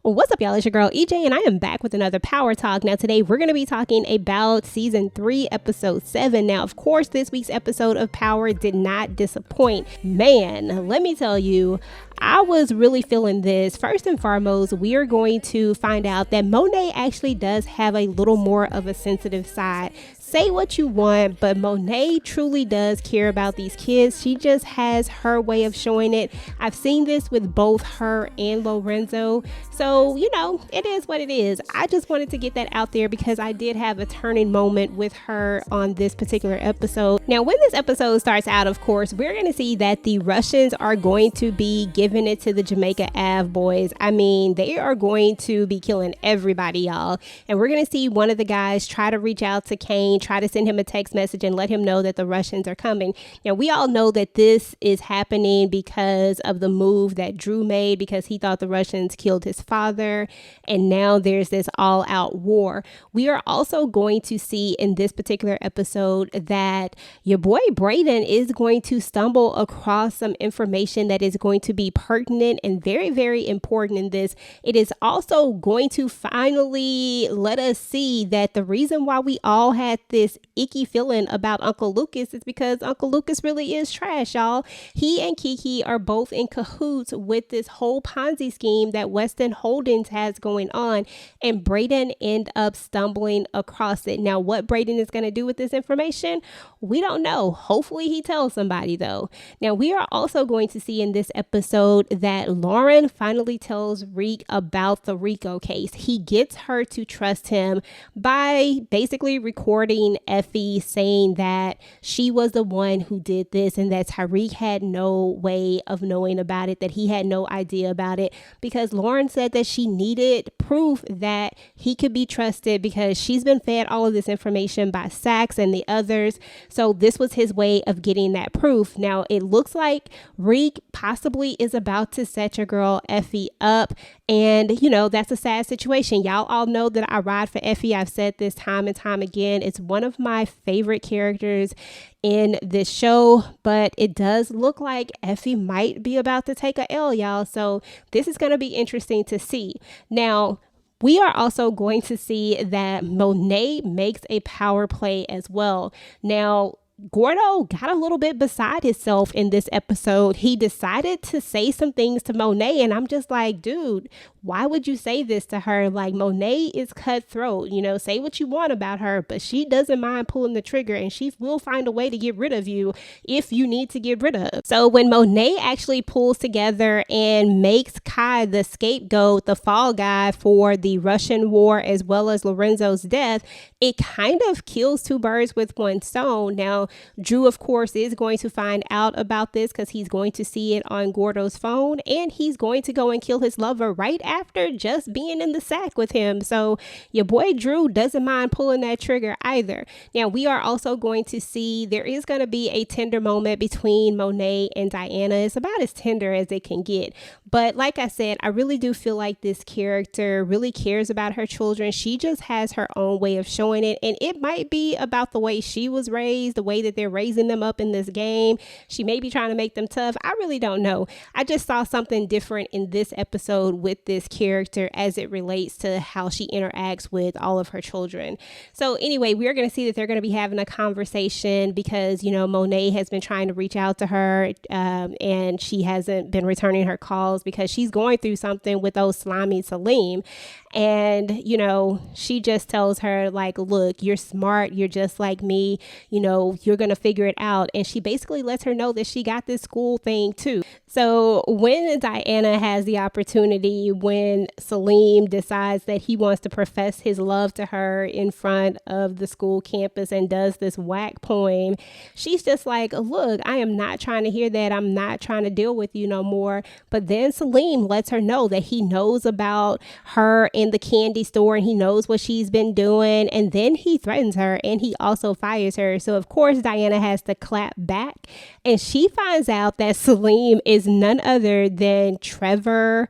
What's up, y'all? It's your girl EJ, and I am back with another Power Talk. Now, today we're going to be talking about Season 3, Episode 7. Now, of course, this week's episode of Power did not disappoint. Man, let me tell you, I was really feeling this. First and foremost, we are going to find out that Monet actually does have a little more of a sensitive side. Say what you want, but Monet truly does care about these kids. She just has her way of showing it. I've seen this with both her and Lorenzo. So, you know, it is what it is. I just wanted to get that out there because I did have a turning moment with her on this particular episode. Now, when this episode starts out, of course, we're going to see that the Russians are going to be giving it to the Jamaica Ave boys. I mean, they are going to be killing everybody, y'all. And we're going to see one of the guys try to reach out to Kane, try to send him a text message and let him know that the Russians are coming. Now, we all know that this is happening because of the move that Drew made, because he thought the Russians killed his father, and now there's this all-out war. We are also going to see in this particular episode that your boy Brayden is going to stumble across some information that is going to be pertinent and very, very important in this. It is also going to finally let us see that the reason why we all had this icky feeling about Uncle Lucas is because Uncle Lucas really is trash, y'all. He and Kiki are both in cahoots with this whole Ponzi scheme that Weston Holdings has going on, and Brayden end up stumbling across it. Now, what Brayden is going to do with this information, we don't know. Hopefully he tells somebody, though. Now, we are also going to see in this episode that Lauren finally tells Reek about the Rico case. He gets her to trust him by basically recording Effie saying that she was the one who did this and that Tariq had no way of knowing about it, that he had no idea about it, because Lauren said that she needed proof that he could be trusted because she's been fed all of this information by Sax and the others. So this was his way of getting that proof. Now, it looks like Reek possibly is about to set your girl Effie up. And, you know, that's a sad situation. Y'all all know that I ride for Effie. I've said this time and time again. It's one of my favorite characters in this show, but it does look like Effie might be about to take a L, y'all. So this is going to be interesting to see. Now, we are also going to see that Monet makes a power play as well. Now, Gordo got a little bit beside himself in this episode. He decided to say some things to Monet, and I'm just like, dude, why would you say this to her? Like, Monet is cutthroat, you know, say what you want about her, but she doesn't mind pulling the trigger, and she will find a way to get rid of you if you need to get rid of. So when Monet actually pulls together and makes Kai the scapegoat, the fall guy for the Russian war as well as Lorenzo's death, it kind of kills two birds with one stone. Now, Drew, of course, is going to find out about this because he's going to see it on Gordo's phone, and he's going to go and kill his lover right after just being in the sack with him. So your boy Drew doesn't mind pulling that trigger either. Now, we are also going to see there is going to be a tender moment between Monet and Diana. It's about as tender as it can get. But like I said, I really do feel like this character really cares about her children. She just has her own way of showing it. And it might be about the way she was raised, the way that they're raising them up in this game. She may be trying to make them tough. I really don't know. I just saw something different in this episode with this character as it relates to how she interacts with all of her children. So anyway, we're going to see that they're going to be having a conversation because, you know, Monet has been trying to reach out to her and she hasn't been returning her calls because she's going through something with those slimy Salim. And, you know, she just tells her, like, look, you're smart. You're just like me. You know, you're going to figure it out. And she basically lets her know that she got this school thing, too. So when Diana has the opportunity, when Salim decides that he wants to profess his love to her in front of the school campus and does this whack poem, she's just like, look, I am not trying to hear that. I'm not trying to deal with you no more. But then Salim lets her know that he knows about her in the candy store and he knows what she's been doing. And then he threatens her and he also fires her. So of course, Diana has to clap back, and she finds out that Salim is none other than Trevor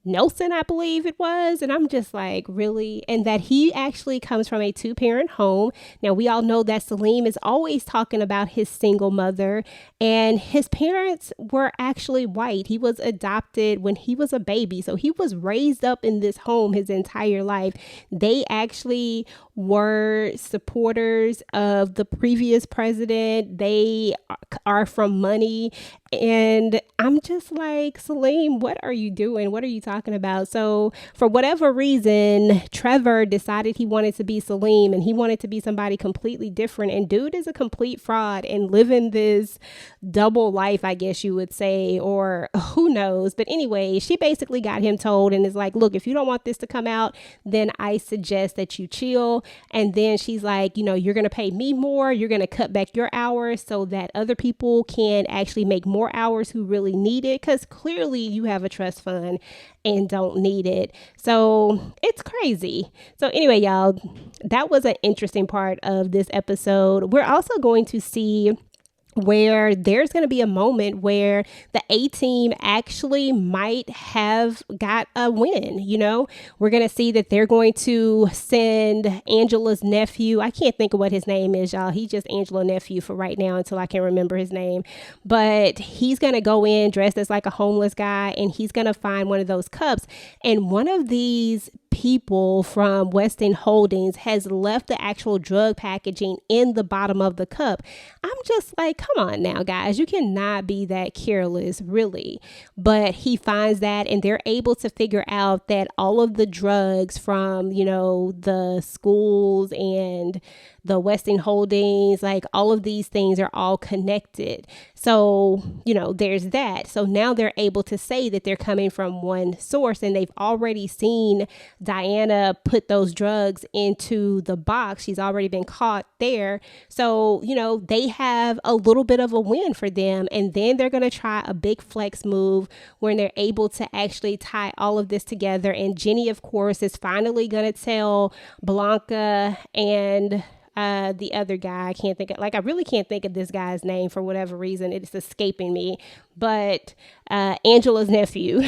Nelson, I believe it was. And I'm just like, really? And that he actually comes from a 2-parent home. Now, we all know that Salim is always talking about his single mother, and his parents were actually white. He was adopted when he was a baby. So he was raised up in this home his entire life. They actually were supporters of the previous president. They are from money. And I'm just like, Salim, what are you doing? What are you talking about? So for whatever reason, Trevor decided he wanted to be Salim, and he wanted to be somebody completely different. And dude is a complete fraud and living this double life, I guess you would say, or who knows. But anyway, she basically got him told and is like, look, if you don't want this to come out, then I suggest that you chill. And then she's like, you're going to pay me more. You're going to cut back your hours so that other people can actually make more hours who really need it, because clearly you have a trust fund and don't need it. So it's crazy. So anyway, y'all, that was an interesting part of this episode. We're also going to see where there's going to be a moment where the A team actually might have got a win. We're going to see that they're going to send Angela's nephew. I can't think of what his name is, y'all. He's just Angela's nephew for right now until I can remember his name. But he's going to go in dressed as like a homeless guy, and he's going to find one of those cups. And one of these people from Weston Holdings has left the actual drug packaging in the bottom of the cup. I'm just like, come on now, guys, you cannot be that careless, really. But he finds that, and they're able to figure out that all of the drugs from, the schools and the Weston Holdings, like all of these things are all connected. So, there's that. So now they're able to say that they're coming from one source, and they've already seen Diana put those drugs into the box. She's already been caught there. So, they have a little bit of a win for them. And then they're going to try a big flex move when they're able to actually tie all of this together. And Jenny, of course, is finally going to tell Blanca and the other guy. I really can't think of this guy's name for whatever reason. It's escaping me. But Angela's nephew.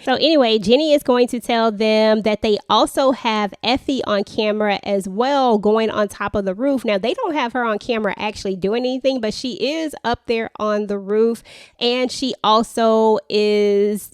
So anyway, Jenny is going to tell them that they also have Effie on camera as well, going on top of the roof. Now, they don't have her on camera actually doing anything, but she is up there on the roof. And she also is,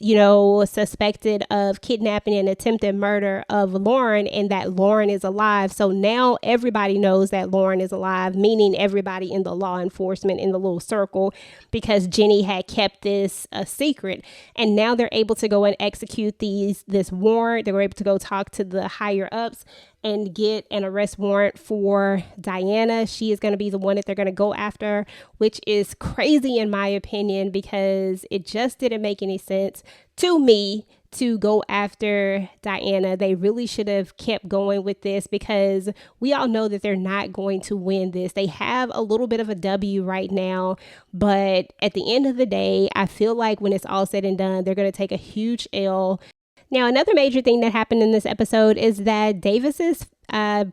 suspected of kidnapping and attempted murder of Lauren, and that Lauren is alive. So now everybody knows that Lauren is alive, meaning everybody in the law enforcement in the little circle, because Jenny had kept this a secret. And now they're able to go and execute this warrant. They were able to go talk to the higher ups and get an arrest warrant for Diana. She is going to be the one that they're going to go after, which is crazy in my opinion, because it just didn't make any sense to me to go after Diana. They really should have kept going with this, because we all know that they're not going to win this. They have a little bit of a W right now, but at the end of the day, I feel like when it's all said and done, they're going to take a huge L. Now, another major thing that happened in this episode is that Davis's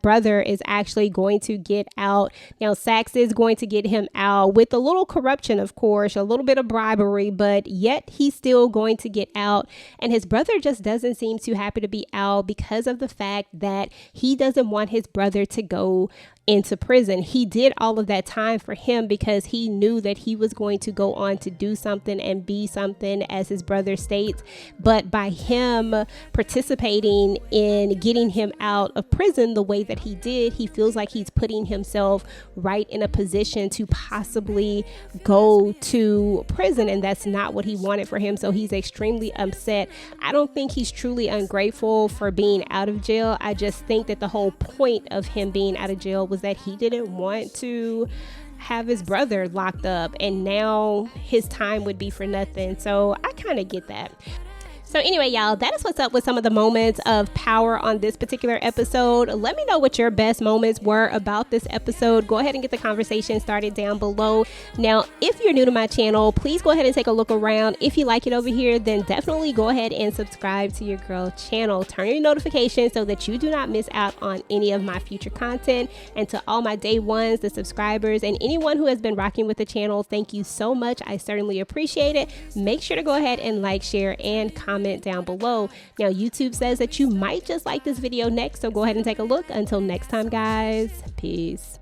brother is actually going to get out. Now, Saxe is going to get him out with a little corruption, of course, a little bit of bribery, but yet he's still going to get out. And his brother just doesn't seem too happy to be out, because of the fact that he doesn't want his brother to go into prison. He did all of that time for him because he knew that he was going to go on to do something and be something, as his brother states. But by him participating in getting him out of prison the way that he did, he feels like he's putting himself right in a position to possibly go to prison, and that's not what he wanted for him. So he's extremely upset. I don't think he's truly ungrateful for being out of jail. I just think that the whole point of him being out of jail was that he didn't want to have his brother locked up, and now his time would be for nothing. So I kind of get that. So anyway, y'all, that is what's up with some of the moments of power on this particular episode. Let me know what your best moments were about this episode. Go ahead and get the conversation started down below. Now, if you're new to my channel, please go ahead and take a look around. If you like it over here, then definitely go ahead and subscribe to your girl channel. Turn your notifications so that you do not miss out on any of my future content. And to all my day ones, the subscribers, and anyone who has been rocking with the channel, thank you so much. I certainly appreciate it. Make sure to go ahead and like, share, and comment comment down below. Now, YouTube says that you might just like this video next, so go ahead and take a look. Until next time, guys, peace.